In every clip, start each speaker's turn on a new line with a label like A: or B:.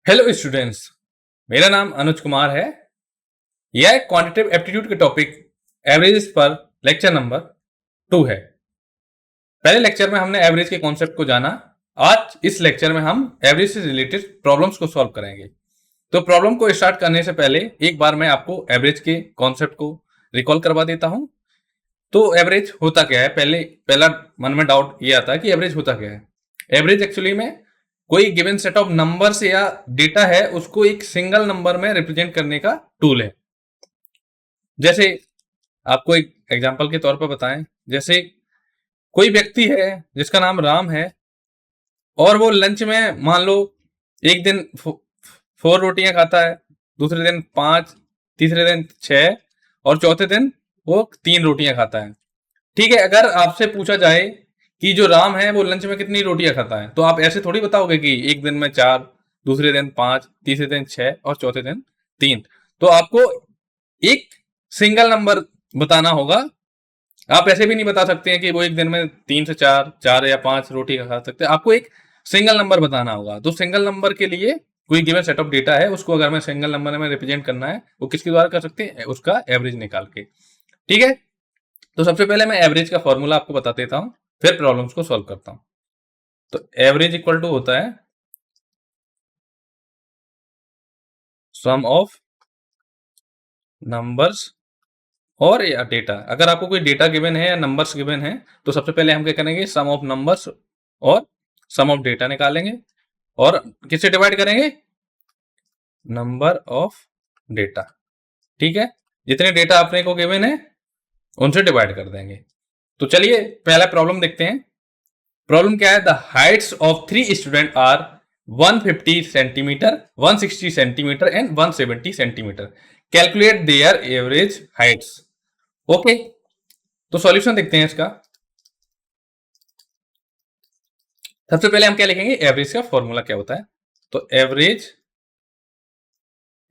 A: Hello students, मेरा नाम अनुज कुमार है। यह क्वांटिटेटिव एप्टीट्यूड के टॉपिक एवरेजेस पर लेक्चर नंबर 2 है। पहले लेक्चर में हमने एवरेज के कॉन्सेप्ट को जाना। आज इस लेक्चर में हम एवरेज से रिलेटेड प्रॉब्लम्स को सॉल्व करेंगे। तो प्रॉब्लम को स्टार्ट करने से पहले एक बार मैं आपको एवरेज के कॉन्सेप्ट को रिकॉल करवा देता हूं। तो एवरेज होता क्या है, पहला मन में डाउट ये आता है कि एवरेज होता क्या है। एवरेज एक्चुअली में कोई गिवन सेट ऑफ नंबर्स या डेटा है, उसको एक सिंगल नंबर में रिप्रेजेंट करने का टूल है। जैसे आपको एक एग्जांपल के तौर पर बताएं, जैसे कोई व्यक्ति है जिसका नाम राम है और वो लंच में मान लो एक दिन 4 रोटियां खाता है, दूसरे दिन 5, तीसरे दिन 6 और चौथे दिन वो 3 रोटियां खाता है। ठीक है, अगर आपसे पूछा जाए कि जो राम है वो लंच में कितनी रोटियां खाता है, तो आप ऐसे थोड़ी बताओगे कि एक दिन में 4, दूसरे दिन 5, तीसरे दिन 6 और चौथे दिन 3। तो आपको एक सिंगल नंबर बताना होगा। आप ऐसे भी नहीं बता सकते हैं कि वो एक दिन में 3 से 4, 4 या 5 रोटी खा सकते हैं। आपको एक सिंगल नंबर बताना होगा। तो सिंगल नंबर के लिए कोई गिवन सेट ऑफ डेटा है, उसको अगर मैं सिंगल नंबर में रिप्रेजेंट करना है, वो किसके द्वारा कर सकते हैं? उसका एवरेज निकाल के। ठीक है, तो सबसे पहले मैं एवरेज का फॉर्मूला आपको बता देता हूं, फिर प्रॉब्लम्स को सॉल्व करता हूं। तो एवरेज इक्वल टू होता है सम ऑफ नंबर्स और या डेटा। अगर आपको कोई डेटा गिवन है या नंबर्स गिवन है, तो सबसे पहले हम क्या करेंगे? सम ऑफ नंबर्स और सम ऑफ डेटा निकालेंगे और किससे डिवाइड करेंगे? Number of data. ठीक है, जितने डेटा अपने को गिवन है उनसे डिवाइड कर देंगे। तो चलिए पहला प्रॉब्लम देखते हैं। प्रॉब्लम क्या है? The heights of 3 student are 150 centimeter, 160 centimeter and 170 centimeter. Calculate their average heights. Okay, तो सॉल्यूशन देखते हैं इसका। सबसे पहले हम क्या लिखेंगे? एवरेज का फॉर्मूला क्या होता है। तो एवरेज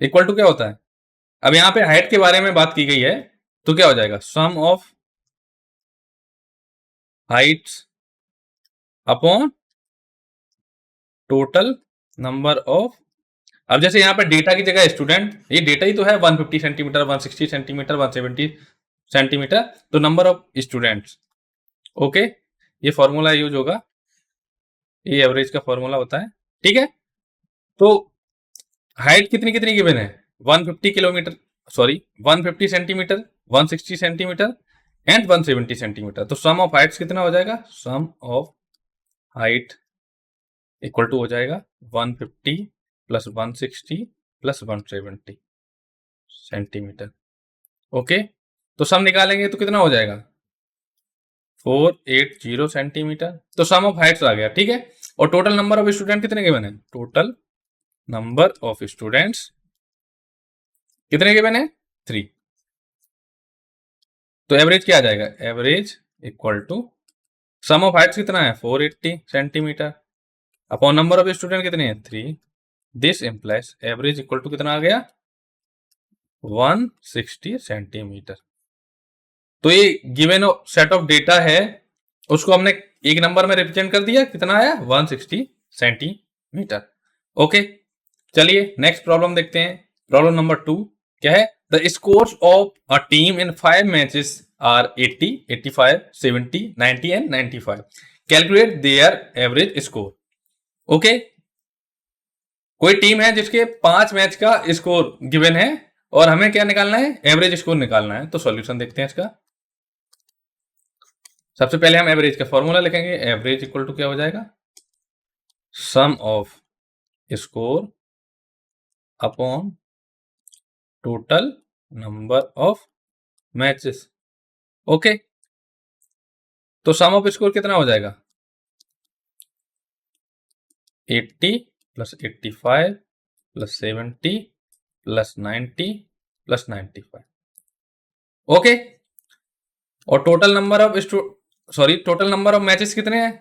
A: इक्वल टू क्या होता है? अब यहां पे हाइट के बारे में बात की गई है, तो क्या हो जाएगा? Sum of heights upon total number of. अब जैसे यहाँ पे डेटा की जगह स्टूडेंट, ये डेटा ही तो है 150 सेंटीमीटर, 160 सेंटीमीटर, 170 सेंटीमीटर, तो नंबर ऑफ स्टूडेंट्स। ओके, ये फॉर्मूला यूज होगा, ये एवरेज का फॉर्मूला होता है। ठीक है, तो हाइट कितनी कितनी गिवन है? 150 kilometre, sorry 150 centimeter, 160 centimeter and 170 centimetre. तो सम ऑफ हाइट्स कितना हो जाएगा? Sum of height equal to हो जाएगा 150 प्लस 160 प्लस 170 सेंटीमीटर। ओके, तो सम निकालेंगे तो कितना हो जाएगा? 480 सेंटीमीटर। तो सम ऑफ हाइट्स आ गया। ठीक है, और टोटल नंबर ऑफ स्टूडेंट कितने गिवन है? टोटल नंबर ऑफ स्टूडेंट्स कितने गिवन है? 3। तो एवरेज क्या आ जाएगा? Average equal to sum of heights कितना है? 480 centimeter upon number of student कितने हैं? 3। This implies average equal to कितना आ गया? 160 सेंटीमीटर। तो ये गिवन सेट ऑफ डेटा है, उसको हमने एक नंबर में रिप्रेजेंट कर दिया। कितना आया? 160 सेंटीमीटर। ओके, चलिए नेक्स्ट प्रॉब्लम देखते हैं। प्रॉब्लम नंबर 2 क्या है? The scores of a team in 5 matches are 80, 85, 70, 90 and 95। Calculate their average score. Okay, कोई टीम है जिसके 5 मैच का स्कोर गिवन है और हमें क्या निकालना है? एवरेज स्कोर निकालना है। तो सॉल्यूशन देखते हैं इसका। सबसे पहले हम एवरेज का फॉर्मूला लिखेंगे। एवरेज इक्वल टू क्या हो जाएगा? Sum of score upon total number of matches. Okay, तो सम ऑफ स्कोर कितना हो जाएगा? 80 plus 85 plus 70 plus 90 plus 95। Okay, और total number of total number of matches कितने हैं?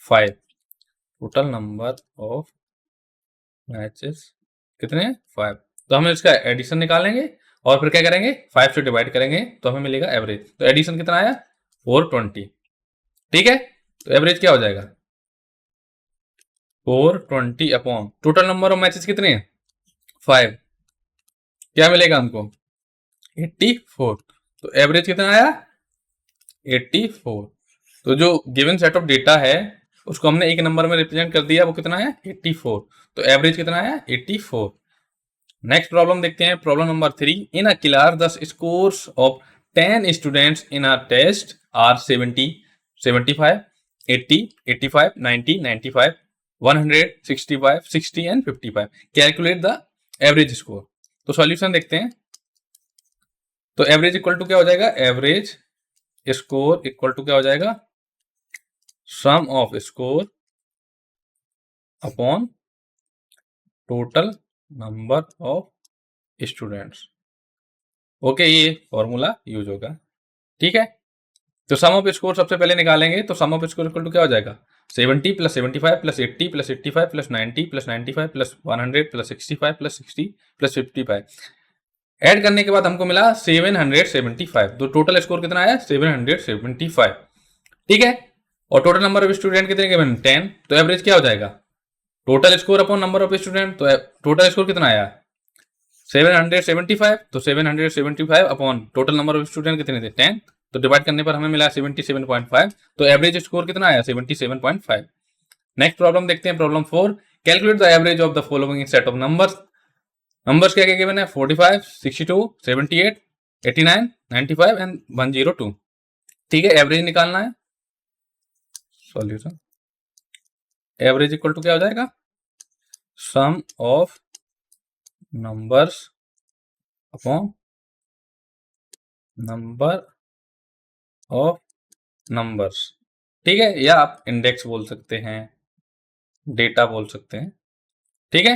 A: 5। टोटल नंबर ऑफ मैचेस कितने हैं? 5। तो हम इसका एडिशन निकालेंगे और फिर क्या करेंगे? 5 से डिवाइड करेंगे तो हमें मिलेगा एवरेज। तो एडिशन कितना आया? 420। ठीक है, तो एवरेज क्या हो जाएगा? 420 upon total number of matches कितने हैं 5, क्या मिलेगा हमको 84। तो एवरेज कितना आया 84। तो जो गिवन सेट ऑफ डेटा है उसको हमने एक नंबर में रिप्रेजेंट कर दिया, वो कितना है 84। तो एवरेज कितना है 84। नेक्स्ट प्रॉब्लम देखते हैं, problem number 3। In a class the scores of 10 students in a test are 70, 75, 80, 85, 90, 95, 100, 65, 60 and 55। Calculate the average score. तो सॉल्यूशन देखते हैं। तो एवरेज इक्वल टू क्या हो जाएगा, एवरेज स्कोर इक्वल टू क्या हो जाएगा, sum of score upon total number of students. Okay, ये फॉर्मूला यूज होगा। ठीक है, तो सम ऑफ स्कोर सबसे पहले निकालेंगे। तो sum of score equal to क्या हो जाएगा 70 plus 75 plus 80 plus 85 plus 90 plus 95 plus 100 plus 65 plus 60 plus 55। Add करने के बाद हमको मिला 775। तो टोटल स्कोर कितना आया 775। ठीक है, और टोटल नंबर ऑफ स्टूडेंट कितने गिवन 10। तो एवरेज क्या हो जाएगा total score upon number of student. तो टोटल स्कोर कितना आया 775। तो 775 upon total number of student कितने थे 10। तो डिवाइड करने पर हमें मिला 77.5। तो एवरेज स्कोर कितना आया 77.5। नेक्स्ट प्रॉब्लम देखते हैं, problem 4। Calculate the average of the following set of numbers. Numbers क्या क्या गिवन है 45, 62, 78, 89, 95 एंड 102। ठीक है, एवरेज निकालना है। सॉल्यूशन एवरेज इक्वल टू क्या हो जाएगा sum of numbers upon number of numbers. ठीक है, या आप इंडेक्स बोल सकते हैं, डेटा बोल सकते हैं। ठीक है,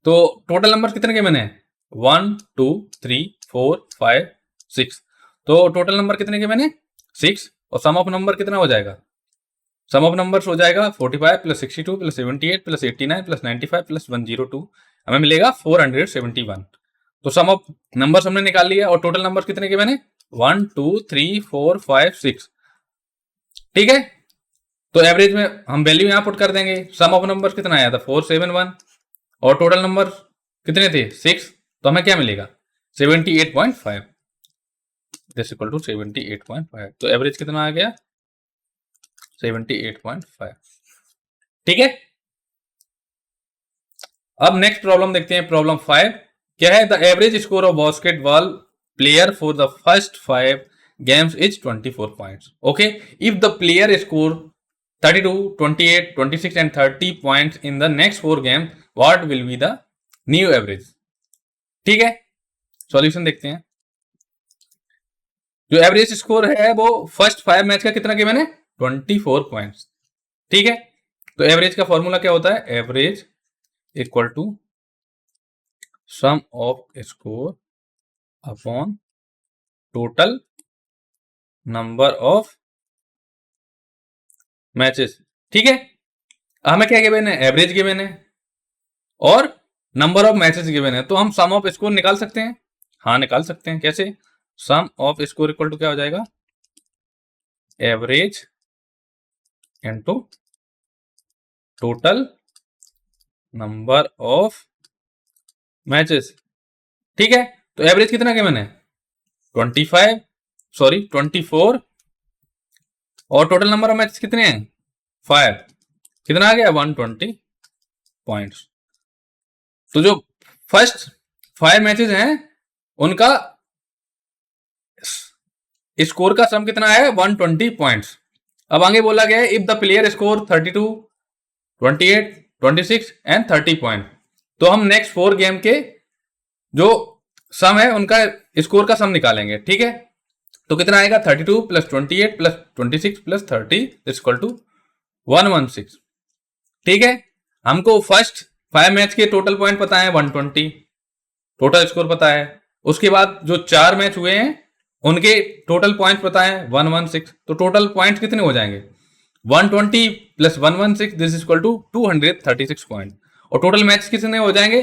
A: तो टोटल नंबर कितने के बने 1, 2, 3, 4, 5, 6। तो टोटल नंबर कितने के बने 6। और सम ऑफ नंबर कितना हो जाएगा, सम ऑफ नंबर्स हो जाएगा 45 plus 62 plus 78 plus 89 plus 95 plus 102। हमें मिलेगा 471। तो सम ऑफ नंबर्स हमने निकाल लिया और टोटल नंबर कितने के बने 1, 2, 3, 4, 5, 6। ठीक है, तो एवरेज में हम वैल्यू यहां पुट कर देंगे। सम ऑफ नंबर्स कितना आया था 471 और टोटल नंबर कितने थे 6। तो हमें क्या मिलेगा 78.5। This equal to 78.5। तो एवरेज कितना आ गया 78.5। ठीक है, अब नेक्स्ट प्रॉब्लम देखते हैं, प्रॉब्लम 5। क्या है, the average score of basketball player for the first 5 games is 24 points. Okay, if the player score 32, 28, 26 and 30 points in the next 4 games, what will be the new average? ठीक है, solution देखते हैं। जो average score है वो first 5 match का कितना given है 24 पॉइंट्स। ठीक है, तो एवरेज का फॉर्मूला क्या होता है, average equal to sum of score upon total number of matches. ठीक है, हमें क्या गिवन है एवरेज गिवन है और नंबर ऑफ मैचेस गिवन है। तो हम सम ऑफ स्कोर निकाल सकते हैं, हाँ निकाल सकते हैं। कैसे, सम ऑफ स्कोर इक्वल टू क्या हो जाएगा average into total number of matches. ठीक है, तो एवरेज कितना गिवन है 24 और टोटल नंबर ऑफ मैचेस कितने हैं 5। कितना आ गया 120 पॉइंट्स। तो जो फर्स्ट 5 मैचेस हैं उनका स्कोर का सम कितना है 120 पॉइंट्स। अब आगे बोला गया है if the player score 32, 28, 26 and 30 point. तो हम नेक्स्ट 4 गेम के जो सम है उनका स्कोर का सम निकालेंगे। ठीक है, तो कितना आएगा 32 plus 28 plus 26 plus 30 equal to 116। ठीक है, हमको फर्स्ट 5 मैच के टोटल पॉइंट पता है 120, टोटल स्कोर पता है। उसके बाद जो 4 मैच हुए हैं उनके टोटल पॉइंट पता है 116। तो टोटल पॉइंट कितने हो जाएंगे 120 plus 116 this equal to 236 point. और टोटल मैच कितने हो जाएंगे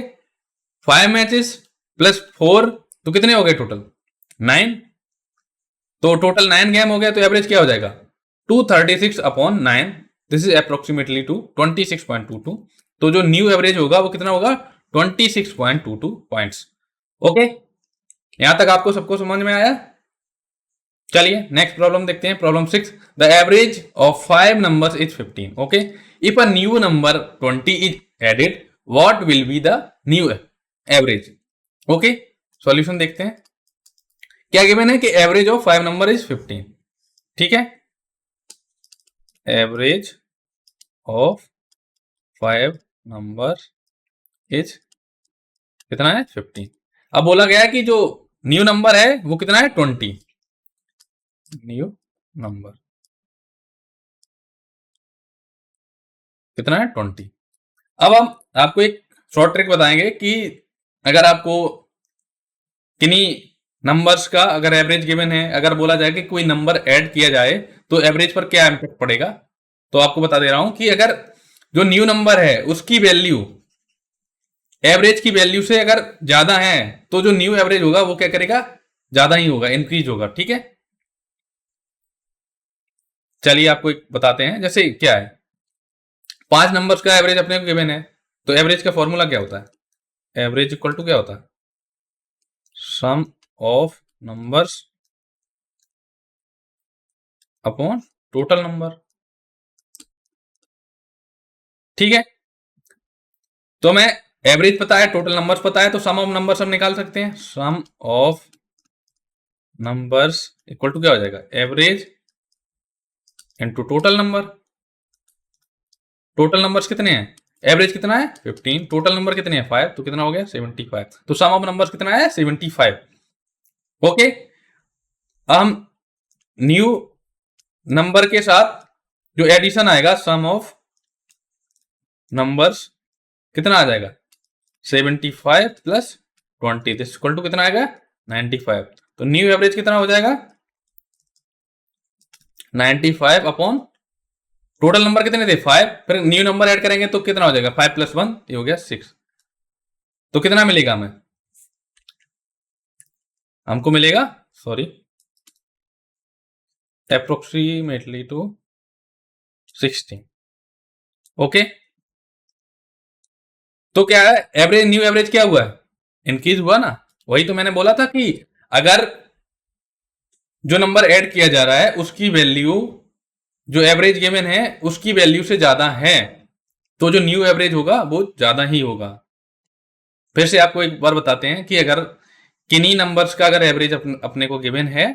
A: 5 मैचेस प्लस 4 तो कितने हो गए टोटल 9। तो टोटल 9 गेम हो गया। तो एवरेज क्या हो जाएगा 236 upon 9 this is approximately two 26.22। तो जो न्यू एवरेज होगा वो कितना होगा 26.22 पॉइंट्स। ओके, यहां तक आपको सबको समझ में आया। चलिए नेक्स्ट प्रॉब्लम देखते हैं। Problem 6, the average of 5 numbers is 15। Okay, if a new number 20 is added what will be the new average. Okay, solution देखते हैं। क्या गिवन है कि एवरेज ऑफ 5 नंबर इज 15। ठीक है, एवरेज ऑफ 5 नंबर इज कितना है 15। अब बोला गया है कि जो न्यू नंबर है वो कितना है 20। न्यू नंबर कितना है 20। अब हम आपको एक शॉर्ट ट्रिक बताएंगे कि अगर आपको किन्हीं नंबर्स का अगर एवरेज गिवन है, अगर बोला जाए कि कोई नंबर ऐड किया जाए तो एवरेज पर क्या इंपैक्ट पड़ेगा, तो आपको बता दे रहा हूं कि अगर जो न्यू नंबर है उसकी वैल्यू एवरेज की वैल्यू से अगर ज्यादा है तो जो न्यू एवरेज होगा वो क्या करेगा, ज्यादा ही होगा, इंक्रीज होगा। ठीक है, चलिए आपको एक बताते हैं। जैसे क्या है, 5 नंबर्स का एवरेज अपने को गिवन है, तो एवरेज का फॉर्मूला क्या होता है, एवरेज इक्वल टू क्या होता है, sum of numbers upon total number. ठीक है, तो मैं एवरेज पता है, टोटल नंबर्स पता है, तो सम ऑफ नंबर्स हम निकाल सकते हैं। सम ऑफ नंबर्स इक्वल टू क्या हो जाएगा, average into total number. Total numbers कितने हैं, एवरेज कितना है 15, टोटल नंबर कितने हैं 5, तो कितना हो गया 75। तो सम ऑफ नंबर्स कितना है 75। ओके, हम न्यू नंबर के साथ जो एडिशन आएगा सम ऑफ नंबर्स कितना आ जाएगा 75 प्लस 20 दिस इक्वल टू कितना आएगा 95। तो न्यू एवरेज कितना हो जाएगा 95 अपॉन टोटल नंबर कितने थे 5, फिर न्यू नंबर ऐड करेंगे तो कितना हो जाएगा 5 प्लस 1 ये हो गया 6। तो कितना मिलेगा हमें, हमको मिलेगा सॉरी अप्रोक्सीमेटली टू 16। ओके, तो क्या है एवरेज, न्यू एवरेज क्या हुआ है, इंक्रीज हुआ ना। वही तो मैंने बोला था कि अगर जो नंबर ऐड किया जा रहा है उसकी वैल्यू जो एवरेज गिवन है उसकी वैल्यू से ज्यादा है तो जो न्यू एवरेज होगा वो ज्यादा ही होगा। फिर से आपको एक बार बताते हैं कि अगर किन्हीं नंबर्स का अगर एवरेज अपने को गिवन है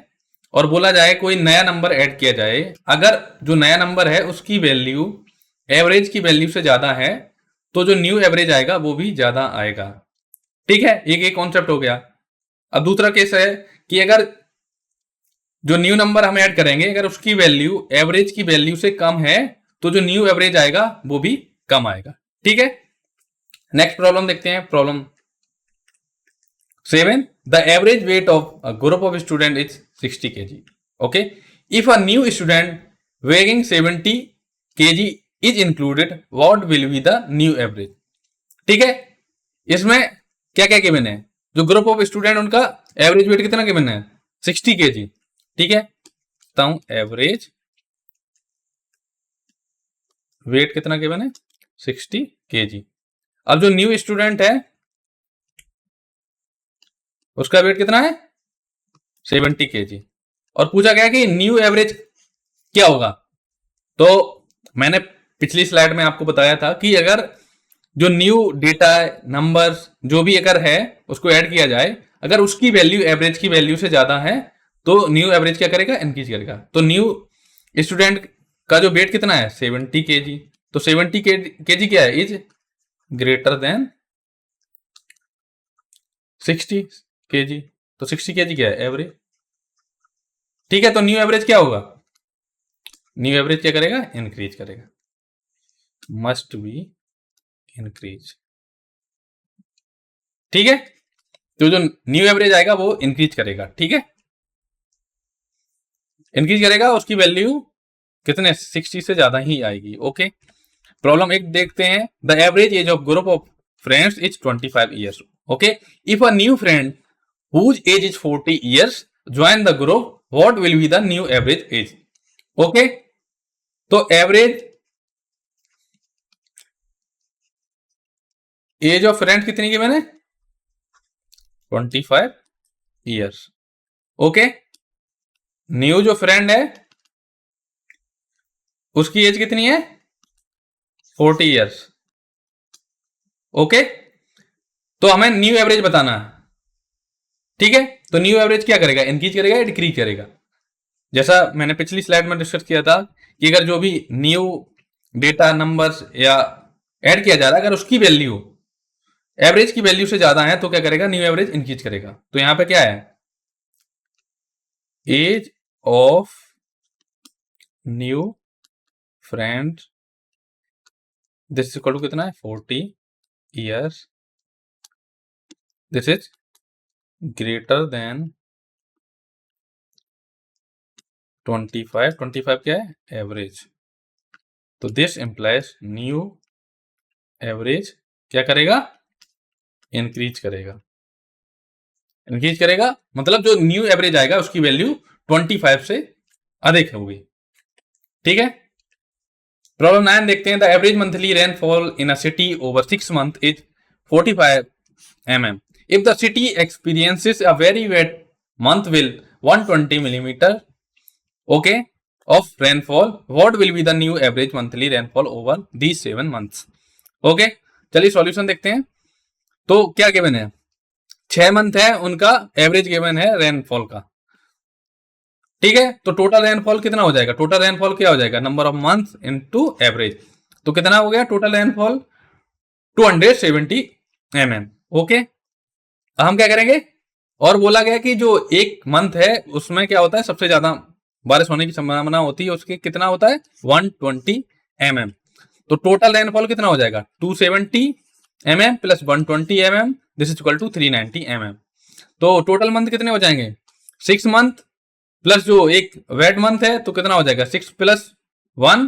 A: और बोला जाए कोई नया नंबर ऐड किया जाए, अगर जो नया नंबर है उसकी वैल्यू एवरेज की वैल्यू से ज्यादा है तो जो न्यू एवरेज आएगा वो भी ज्यादा आएगा। ठीक है, एक कॉन्सेप्ट हो गया। अब दूसरा केस है कि अगर जो न्यू नंबर हम ऐड करेंगे अगर उसकी वैल्यू एवरेज की वैल्यू से कम है तो जो न्यू एवरेज आएगा वो भी कम आएगा। ठीक है, नेक्स्ट प्रॉब्लम देखते हैं। Problem 7, the average weight of a group of student is 60 kg। Okay, if a new student weighing 70 kg is included what will be the new average. ठीक है, इसमें क्या क्या गिवन है, जो ग्रुप ऑफ स्टूडेंट उनका एवरेज वेट कितना given है 60 kg। ठीक है, बताता हूं एवरेज वेट कितना गिवन है 60 kg। अब जो न्यू स्टूडेंट है उसका वेट कितना है 70 kg और पूछा गया कि न्यू एवरेज क्या होगा। तो मैंने पिछली स्लाइड में आपको बताया था कि अगर जो न्यू डेटा नंबर्स जो भी अगर है उसको ऐड किया जाए, अगर उसकी वैल्यू एवरेज की वैल्यू से ज्यादा है तो न्यू एवरेज क्या करेगा इंक्रीज करेगा। तो न्यू स्टूडेंट का जो वेट कितना है 70 kg, तो 70 kg क्या है इज ग्रेटर देन 60 kg, तो 60 kg क्या है एवरेज। ठीक है, तो न्यू एवरेज क्या होगा, न्यू एवरेज क्या करेगा इंक्रीज करेगा, मस्ट बी इंक्रीज। ठीक है, तो जो न्यू एवरेज आएगा वो इंक्रीज करेगा। ठीक है, इंक्रीज करेगा, उसकी वैल्यू कितने 60 से ज्यादा ही आएगी। ओके, प्रॉब्लम 1 देखते हैं। The average age of group of friends is 25 years. Okay, if a new friend whose age is 40 years join the group what will be the new average age. Okay, तो average age of friend कितनी की मैंने 25 years. Okay, new जो friend है उसकी as कितनी है 40 years. Okay, तो हमें न्यू एवरेज बताना है। ठीक है, तो न्यू एवरेज क्या करेगा, इंक्रीज करेगा या डिक्रीज करेगा। जैसा मैंने पिछली स्लाइड में डिस्कस किया था कि अगर जो भी न्यू डेटा नंबर्स या ऐड किया जा रहा है अगर उसकी वैल्यू एवरेज की वैल्यू से ज्यादा है तो क्या करेगा, न्यू एवरेज इंक्रीज करेगा। तो यहां पे क्या है, age of new friend this equal to कितना है 40 years, this is greater than 25। 25 क्या है एवरेज, तो दिस इंप्लाइज न्यू एवरेज क्या करेगा, इंक्रीज करेगा। इंक्रीज करेगा मतलब जो न्यू एवरेज आएगा उसकी वैल्यू 25 से अधिक होगी। ठीक है, प्रॉब्लम 9 देखते हैं। The average monthly rainfall in a city over 6 month is 45 mm. If the city experiences a very wet month will 120 millimeter, okay, of rainfall, what will be the new average monthly rainfall over these 7 months? Okay, चलिए solution देखते हैं। तो क्या given है, 6 month है उनका average given है rainfall का। ठीक है, तो टोटल रेनफॉल कितना हो जाएगा, टोटल रेनफॉल क्या हो जाएगा, number of month into average. तो कितना हो गया टोटल रेनफॉल 270 mm। ओके, हम क्या करेंगे, और बोला गया कि जो एक मंथ है उसमें क्या होता है सबसे ज्यादा बारिश होने की संभावना होती है, उसके कितना होता है 120 mm। तो टोटल रेनफॉल कितना हो जाएगा 270 mm plus 120 mm, this is equal to 390 mm। तो टोटल मंथ कितने हो जाएंगे 6 मंथ प्लस जो एक वेट मंथ है तो कितना हो जाएगा 6 plus 1,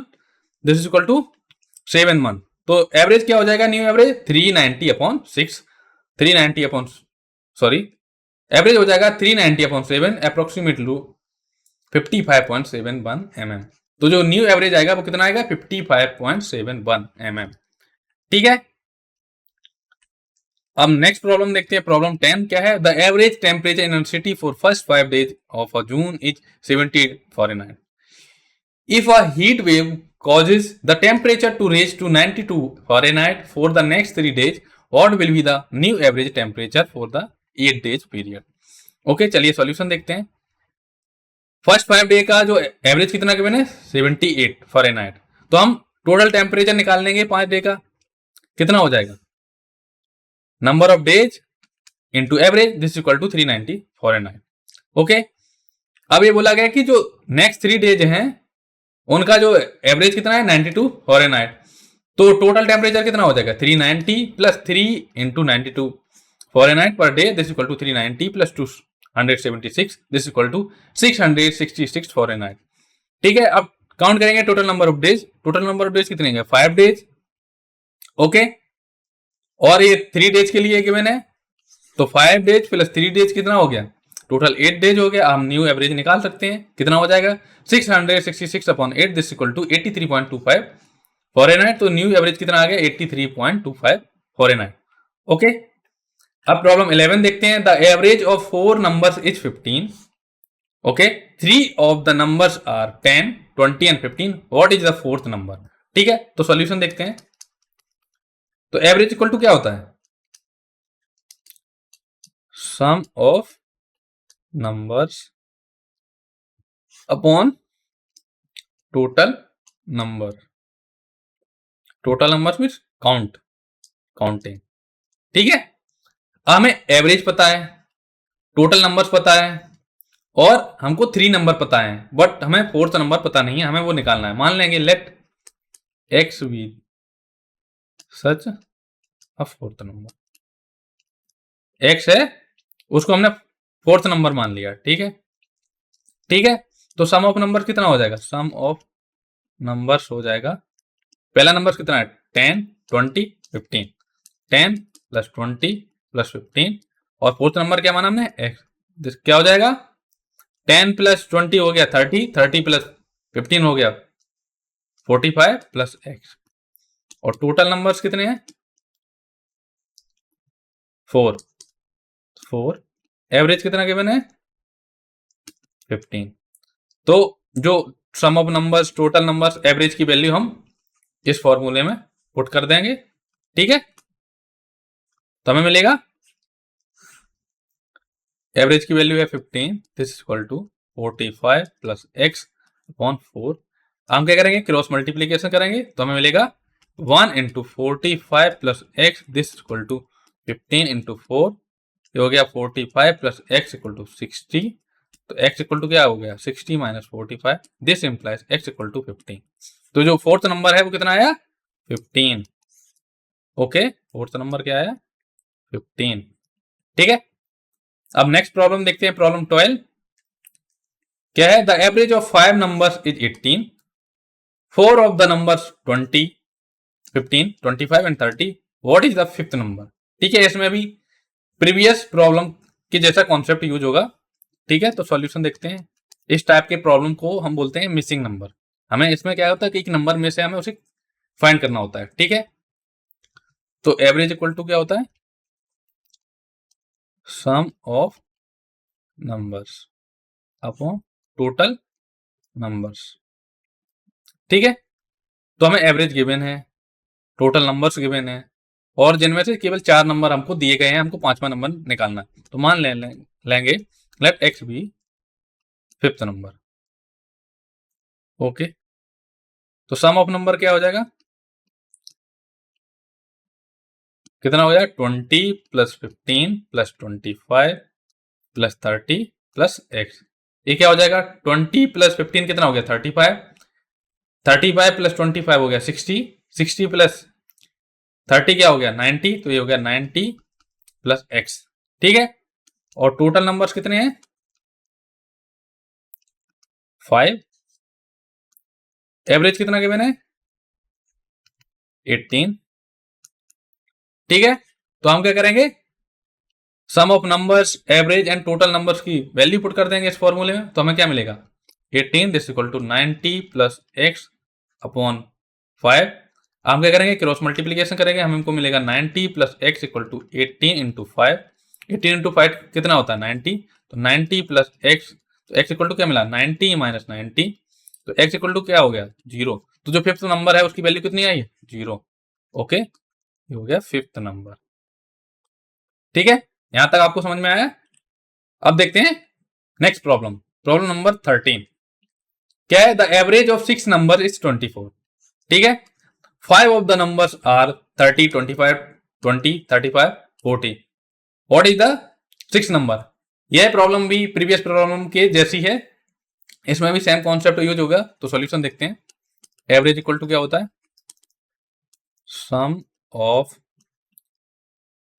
A: this is equal to 7 month. तो एवरेज क्या हो जाएगा, new average 390 upon 6, 390 upon sorry average हो जाएगा 390 अपॉन 7 अप्रोक्सीमेट टू 55.71 mm। तो जो न्यू एवरेज आएगा वो कितना आएगा 55.71 mm। ठीक है, अब नेक्स्ट प्रॉब्लम देखते हैं। प्रॉब्लम 10 क्या है, the average temperature in city for first 5 days of June is 70 Fahrenheit। If a heat wave causes the temperature to raise to 92 Fahrenheit for the next 3 days, what will be the new average temperature for the 8 days period? Okay, चलिए solution देखते हैं। First 5 day का जो average कितना given है 78 Fahrenheit। तो हम total temperature निकाल लेंगे 5 डे का, कितना हो जाएगा number of days into average, this equal to 390 Fahrenheit। Okay, अब ये बोला गया कि जो नेक्स्ट 3 डेज हैं उनका जो एवरेज कितना है 92 Fahrenheit। तो टोटल टेम्परेचर कितना हो जाएगा 390 plus 3 into 92 Fahrenheit per day, this equal to 390 plus 276, this equal to 666 Fahrenheit। ठीक है, अब काउंट करेंगे total number of days. Total number of days कितने हैं 5 डेज। ओके, और ये 3 डेज के लिए गिवन है, तो 5 डेज प्लस 3 डेज कितना हो गया टोटल 8 डेज हो गया। हम न्यू एवरेज निकाल सकते हैं, कितना हो जाएगा 666 upon 8, this equal to 83.25 Fahrenheit। तो न्यू एवरेज कितना आ गया 83.25 Fahrenheit। ओके, अब प्रॉब्लम 11 देखते हैं। The average of 4 numbers is 15। Okay, 3 of the numbers are 10, 20 and 15, what is the fourth number. ठीक है, तो सॉल्यूशन देखते हैं। तो एवरेज इक्वल टू क्या होता है sum of numbers upon total number. Total numbers means counting. ठीक है, हमें एवरेज पता है, टोटल नंबर्स पता है और हमको 3 नंबर पता है, बट हमें 4th नंबर पता नहीं है, हमें वो निकालना है। मान लेंगे लेट एक्स बी सच अ 4th नंबर, एक्स है उसको हमने 4th नंबर मान लिया। ठीक है, ठीक है, तो सम ऑफ नंबर कितना हो जाएगा, सम ऑफ नंबर्स हो जाएगा, पहला नंबर कितना है 10, 20, 15, 10 प्लस 20 प्लस 15, और 4th नंबर क्या माना हमने एक्स, क्या हो जाएगा 10 प्लस 20 हो गया 30, 30 प्लस 15 हो गया 45 प्लस एक्स, और टोटल नंबर्स कितने हैं 4 4 एवरेज कितना गिवन है 15। तो जो sum of numbers total numbers average की वैल्यू हम इस फॉर्मूले में पुट कर देंगे, ठीक है। तो हमें मिलेगा एवरेज की वैल्यू है 15, this is equal to 45 plus x upon 4। हम क्या करेंगे क्रॉस मल्टीप्लीकेशन करेंगे तो हमें मिलेगा 1 into 45 plus x this equal to 15 into 4, ये हो गया 45 प्लस एक्स इक्वल टू 60। तो एक्स इक्वल टू क्या हो गया 60 minus 45, this implies x equal to 15। तो जो फोर्थ नंबर है वो कितना आया 15। ओके, फोर्थ नंबर क्या आया 15, ठीक है। अब नेक्स्ट प्रॉब्लम देखते हैं, प्रॉब्लम 12 क्या है, the average of 5 numbers is 18, 4 of the numbers 20, 15, 25 and 30, what is the fifth number. ठीक है, इसमें भी प्रीवियस प्रॉब्लम के जैसा कॉन्सेप्ट यूज होगा, ठीक है। तो सॉल्यूशन देखते हैं। इस टाइप के प्रॉब्लम को हम बोलते हैं मिसिंग नंबर। हमें इसमें क्या होता है कि एक नंबर में से हमें उसे फाइंड करना होता है, ठीक है। तो एवरेज इक्वल टू क्या होता है sum of numbers upon total numbers, ठीक है। तो हमें एवरेज गिवन है, टोटल नंबर्स गिवन है, और जिनमें से केवल 4 नंबर हमको दिए गए हैं, हमको 5वां नंबर निकालना है। तो मान लेंगे let x be fifth number. Okay, तो सम ऑफ नंबर क्या हो जाएगा, कितना हो जाएगा 20 plus 15 plus 25 plus 30 plus x. ये क्या हो जाएगा 20 प्लस 15 कितना हो गया 35, 35 प्लस 25 हो गया 60, 60 प्लस 30 क्या हो गया 90, तो ये हो गया 90 प्लस एक्स, ठीक है। और टोटल नंबर्स कितने हैं 5, एवरेज कितना गिवन है 18, ठीक है। तो हम क्या करेंगे sum of numbers average and total numbers की वैल्यू पुट कर देंगे इस फॉर्मूले में। तो हमें क्या मिलेगा 18 this equal to 90 plus x upon 5। हम क्या करेंगे क्रॉस मल्टीप्लीकेशन करेंगे, हमको मिलेगा 90 plus x equal to 18 into 5। 18 into 5 कितना होता है 90, तो 90 प्लस एक्स, तो एक्स इक्वल टू क्या मिला 90 माइनस 90, तो एक्स इक्वल टू क्या हो गया 0। तो जो फिफ्थ नंबर है उसकी वैल्यू कितनी आई 0। ओके, ये हो गया फिफ्थ नंबर, ठीक है। यहां तक आपको समझ में आया। अब देखते हैं नेक्स्ट प्रॉब्लम, प्रॉब्लम नंबर 13 क्या है, the average of 6 number is 24, ठीक है। 5 of the numbers are 30, 25, 20, 35, 40, what is the 6 number. यह प्रॉब्लम भी प्रीवियस प्रॉब्लम के जैसी है, इसमें भी सेम कॉन्सेप्ट यूज होगा। तो सॉल्यूशन देखते हैं। एवरेज इक्वल टू क्या होता है sum of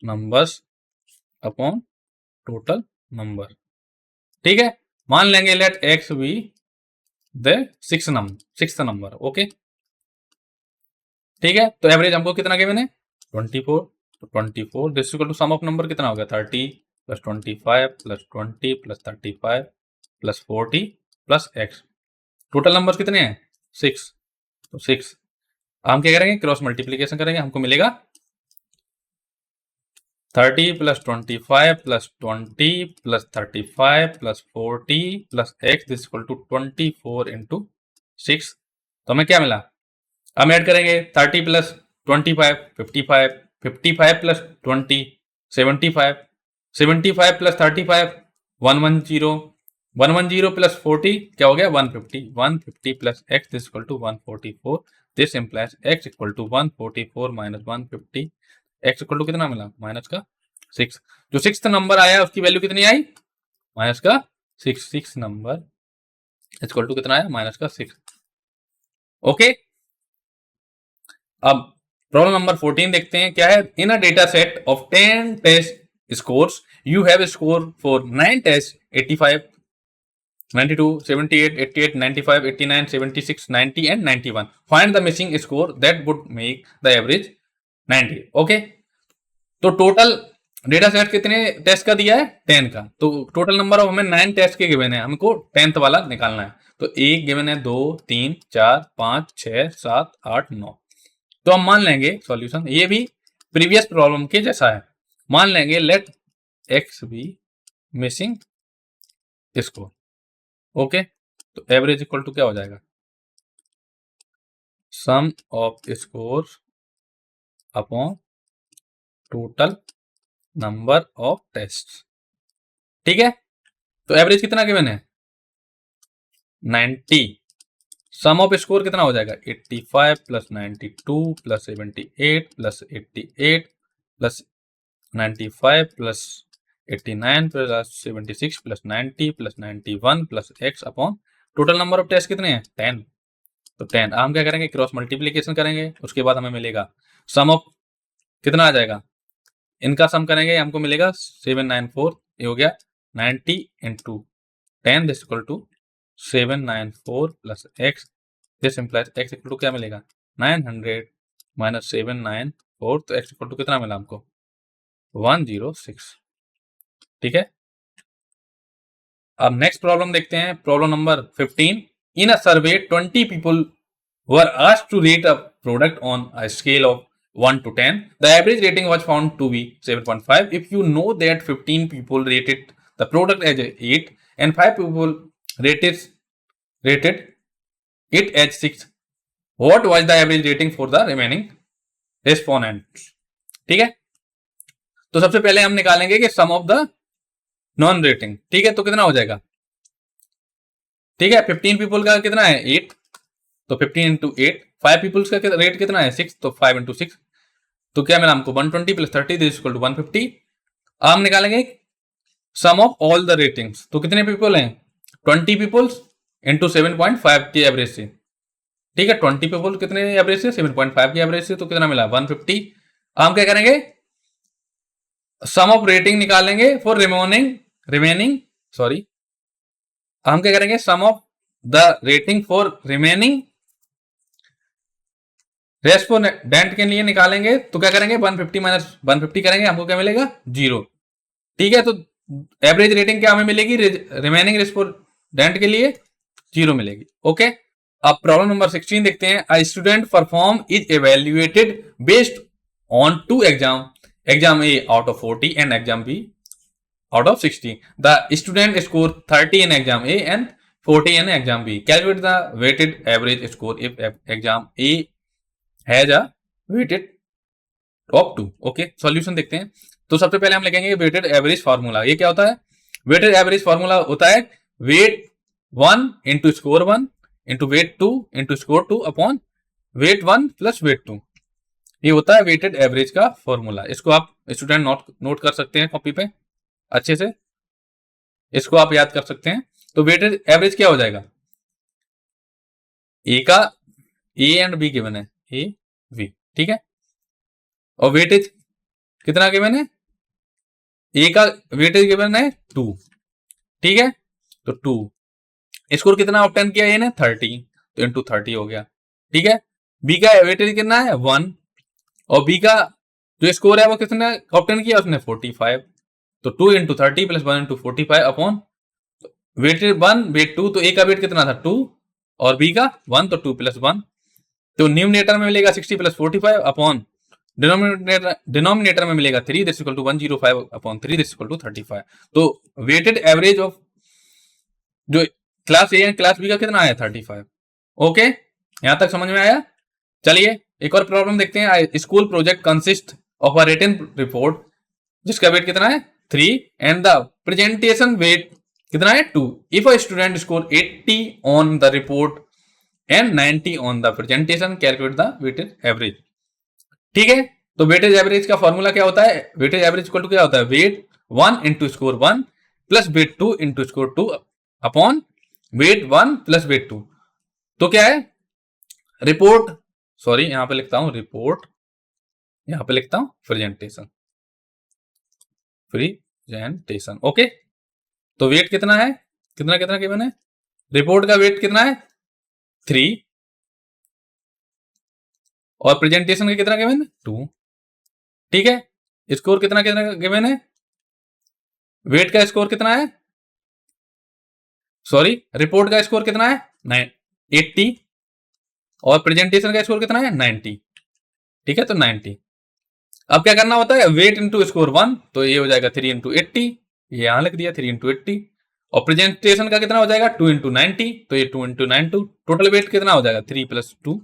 A: numbers upon total number, ठीक है। मान लेंगे let x be the sixth number, okay, ठीक है। तो एवरेज हमको कितना गिवन है 24, तो 24 this equal to sum of number कितना हो गया 30 plus 25 plus 20 plus 35 plus 40 plus x. Total number कितने हैं 6, तो 6 हम क्या करेंगे क्रॉस मल्टीप्लीकेशन करेंगे, हमको मिलेगा 30 plus 25 plus 20 plus 35 plus 40 plus x this equal to 24 into 6। तो हमें क्या मिला, हम ऐड करेंगे 30 प्लस 25 55, 55 प्लस 20 75, 75 प्लस 35 110, 110 प्लस 40 क्या हो गया 150, 150 plus x this equal to 144, this implies x equal to 144 minus 150, x equal to कितना मिला माइनस का 6। जो सिक्स्थ नंबर आया उसकी वैल्यू कितनी आई माइनस का 6, 6 नंबर इक्वल टू कितना आया माइनस का 6, ओके। अब प्रॉब्लम नंबर 14 देखते हैं क्या है, in a data set of 10 test scores you have score for 9 test 85, 92, 78, 88, 95, 89, 76, 90 and 91. Find the missing score that would make the average 90. Okay, तो टोटल डेटा सेट कितने टेस्ट का दिया है 10 का, तो टोटल नंबर ऑफ हमें 9 टेस्ट के given है, हमको 10th वाला निकालना है। तो एक गिवन है 2 3 4 5 6 7 8 9। तो हम मान लेंगे सॉल्यूशन ये भी प्रीवियस प्रॉब्लम के जैसा है। मान लेंगे let x be missing score. Okay, तो एवरेज इक्वल टू क्या हो जाएगा, sum of score upon total number of test. ठीक है, तो एवरेज कितना गिवन है 90, सम ऑफ स्कोर कितना हो जाएगा 85 plus 92 plus 78 plus 88 plus 95 plus 89 plus 76 plus 90 plus 91 plus x upon total number of test कितने हैं 10। तो 10 हम क्या करेंगे, क्रॉस मल्टीप्लीकेशन करेंगे, उसके बाद हमें मिलेगा सम ऑफ कितना आ जाएगा, इनका सम करेंगे हमको मिलेगा 794, ये हो गया 90 into 10 this equal to 794 plus x, this implies x equal to क्या मिलेगा 900 माइनस 794, तो एक्स इक्वल टू कितना मिला हमको 106। ठीक है, अब नेक्स्ट प्रॉब्लम देखते हैं, problem number 15। In a survey 20 people were asked to rate a product on a scale of 1 to 10. The average rating was found to be 7.5. If you know that 15 people rated the product as 8 and 5 people rated it as 6, what was the average rating for the remaining respondents? ठीक है, तो सबसे पहले हम निकालेंगे कि सम of the non rating. ठीक है, तो कितना हो जाएगा, ठीक है 15 पीपल का कितना है 8, तो 15 इंटू 8, 5 पीपल्स का रेट कितना है 6, तो 5 इंटू 6, तो क्या मिला हमको 120 प्लस 30 दिस इक्वल टू 150। हम निकालेंगे सम ऑफ ऑल द रेटिंग्स, तो कितने पीपल हैं 20 पीपल्स इंटू 7.5 की एवरेज से। ठीक है, 20 पीपल कितने एवरेज से 7.5 की एवरेज से, तो कितना मिला 150। हम क्या करेंगे सम ऑफ रेटिंग निकालेंगे फॉर रिमेनिंग सॉरी, हम क्या करेंगे sum of the rating for remaining respondent के लिए निकालेंगे, तो क्या करेंगे 150 माइनस 150 करेंगे, हमको क्या मिलेगा 0। ठीक है, तो एवरेज रेटिंग क्या हमें मिलेगी रिमेनिंग रेस्पोंडेंट के लिए 0 मिलेगी। ओके, अब प्रॉब्लम नंबर 16 देखते हैं। A student perform is evaluated based on 2 exam A out of 40 and exam B out of 60. The student scored 30 in exam A and 40 in exam B. Calculate the weighted average score if exam A has a weighted of 2. Okay, solution देखते हैं। तो सबसे पहले हम लिखेंगे weighted average formula. ये क्या होता है, वेटेड एवरेज फार्मूला होता है weight 1 into score 1 into weight 2 into score 2 upon weight 1 plus weight 2। ये होता है वेटेड एवरेज का फॉर्मूला। इसको आप स्टूडेंट नोट कर सकते हैं कॉपी पे अच्छे से, इसको आप याद कर सकते हैं। तो वेटेड एवरेज क्या हो जाएगा, ए का ए एंड बी गिवन है ए बी, ठीक है, और वेटेज कितना गिवन है, ए का वेटेज गिवन है 2, ठीक है, तो 2 स्कोर कितना ऑब्टेन किया ए ने 30, तो इंटू 30 हो गया। ठीक है, बी का वेटेज कितना है 1 और बी का जो स्कोर है वो कितना ऑब्टेन किया उसने 45, तो 2 into 30 plus 1 into 45 upon weight 1 weight 2, तो ए का वेट कितना था 2 और बी का 1, तो 2 प्लस 1, तो न्यूमिनेटर में मिलेगा 60 प्लस 45 अपॉन डिनोमिनेटर में मिलेगा 3 this equal to 105 upon 3 this equal to 35। तो वेटेड एवरेज ऑफ जो class A and class B का कितना आया 35। ओके, यहां तक समझ में आया। चलिए एक और प्रॉब्लम देखते हैं। School project consist of a written report जिसका वेट कितना है 3 एंड द प्रेजेंटेशन वेट कितना है 2। If a student score 80 on the report and 90 on the presentation, calculate the weightage average. ठीक है, तो वेटेज एवरेज का फॉर्मूला क्या होता है, वेटेज एवरेज इक्वल टू क्या होता है weight 1 into score 1 plus weight 2 into score 2 upon weight 1 plus weight 2। तो क्या है रिपोर्ट, सॉरी यहां पे लिखता हूं रिपोर्ट, यहां पे लिखता हूं प्रेजेंटेशन, प्रेजेंटेशन। ओके, तो वेट कितना है, कितना कितना गिवन है, रिपोर्ट का वेट कितना है 3 और प्रेजेंटेशन का कितना गिवन है 2। ठीक है, स्कोर कितना कितना गिवन है, वेट का स्कोर कितना है, सॉरी रिपोर्ट का स्कोर कितना है 80 और प्रेजेंटेशन का स्कोर कितना है 90। ठीक है, तो 90 अब क्या करना होता है, वेट इंटू स्कोर 1, तो ये हो जाएगा 3 इंटू 80, ये यहां लिख दिया 3 इंटू 80। और प्रेजेंटेशन का कितना हो जाएगा 2 इंटू 90, तो ये 2 इंटू 92, टोटल वेट कितना हो जाएगा 3 प्लस 2,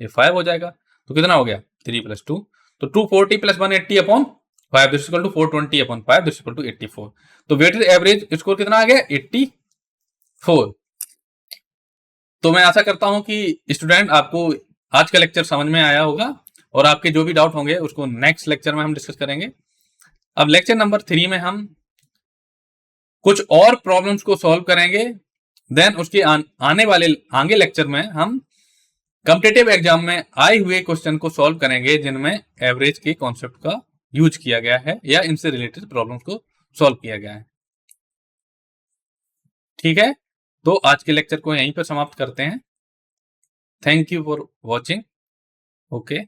A: ये 5 हो जाएगा। तो कितना हो गया 3 प्लस 2, तो 240 plus 180 upon 5, this equal to 420 upon 5, this equal to 84। तो वेटेड एवरेज स्कोर कितना आ गया 84। तो मैं आशा करता हूं कि स्टूडेंट आपको आज का लेक्चर समझ में आया होगा, और आपके जो भी डाउट होंगे उसको नेक्स्ट लेक्चर में हम डिस्कस करेंगे। अब लेक्चर नंबर 3 में हम कुछ और प्रॉब्लम्स को सॉल्व करेंगे। देन उसके आने वाले आगे लेक्चर में हम कॉम्पिटिटिव एग्जाम में आए हुए क्वेश्चन को सॉल्व करेंगे जिनमें एवरेज के कॉन्सेप्ट का यूज किया गया है या इनसे रिलेटेड प्रॉब्लम्स को सॉल्व किया गया है। ठीक है, तो आज के लेक्चर को यहीं पर समाप्त करते हैं। Thank you for watching. Okay.